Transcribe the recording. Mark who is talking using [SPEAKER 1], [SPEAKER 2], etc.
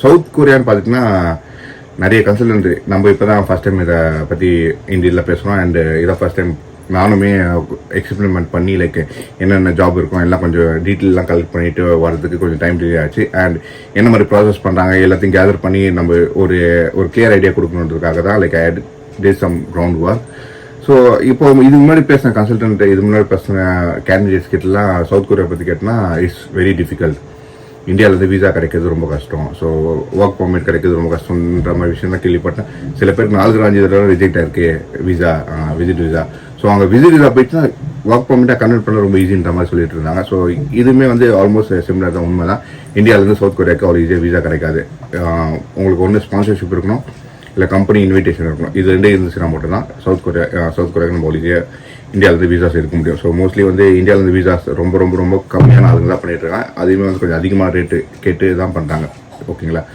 [SPEAKER 1] South கொரியான்னு பார்த்துட்டிங்கன்னா நிறைய consultant நம்ம இப்போ தான் ஃபஸ்ட் டைம் இதை பற்றி இந்தியில் பேசுகிறோம். அண்ட் இதை ஃபஸ்ட் டைம் நானுமே எக்ஸ்பெரிமெண்ட் பண்ணி லைக் என்னென்ன ஜாப் இருக்கும் எல்லாம் கொஞ்சம் டீட்டெயிலாம் கலெக்ட் பண்ணிட்டு வரதுக்கு கொஞ்சம் டைம் டிலே ஆச்சு. அண்ட் என்ன மாதிரி ப்ராசஸ் பண்ணுறாங்க எல்லாத்தையும் கேதர் பண்ணி நம்ம ஒரு கிளியர் ஐடியா கொடுக்கணுன்றதுக்காக தான் like I did some ground work. So இப்போ இது முன்னாடி பேசின கன்சல்டன்ட் இது முன்னாடி பேசின கேண்டிடேட்ஸ் கிட்டலாம் சவுத் கொரியா பற்றி கேட்டால் இட்ஸ் வெரி டிஃபிகல்ட். இந்தியாவிலேருந்து வீசா கிடைக்கிறது ரொம்ப கஷ்டம். ஸோ ஒர்க் பர்மிட் கிடைக்கிறது ரொம்ப கஷ்டம்ன்ற மாதிரி விஷயம் தான் கேள்விப்பட்டேன். சில பேருக்கு 4-5 தடவை ரிஜெக்ட் ஆயிருக்கு வீசா, விசிட் வீசா. ஸோ அவங்க விசிட் வீசா போயிட்டுனா ஒர்க் பர்மிட்டாக கன்வெர்ட் பண்ண ரொம்ப ஈஸின்ற மாதிரி சொல்லிட்டு இருந்தாங்க. ஸோ இதுவுமே வந்து ஆல்மோஸ்ட் சிமிலர் தான். உண்மை தான். இந்தியாவிலேருந்து சவுத் கொரியாவுக்கு அவ்வளோ ஈஸியாக வீசா கிடைக்காது. உங்களுக்கு ஒன்று ஸ்பான்சர்ஷிப் இருக்கணும், இல்லை கம்பெனி இன்விடேஷன் இருக்கணும். இது ரெண்டே இருந்துச்சுன்னா மட்டும் தான் சவுத் கொரியாவுக்கு நம்ம ஈஸியாக இந்தியாவிலேருந்து வீசாஸ் இருக்க முடியும். ஸோ மோஸ்ட்லி வந்து இந்தியாவிலேருந்து வீசாஸ் ரொம்ப ரொம்ப ரொம்ப கம்மியான ஆளுங்க தான் பண்ணிட்டு இருக்காங்க. அதுவுமே வந்து கொஞ்சம் அதிகமாக ரேட்டு கேட்டு தான் பண்ணுறாங்க. ஓகேங்களா?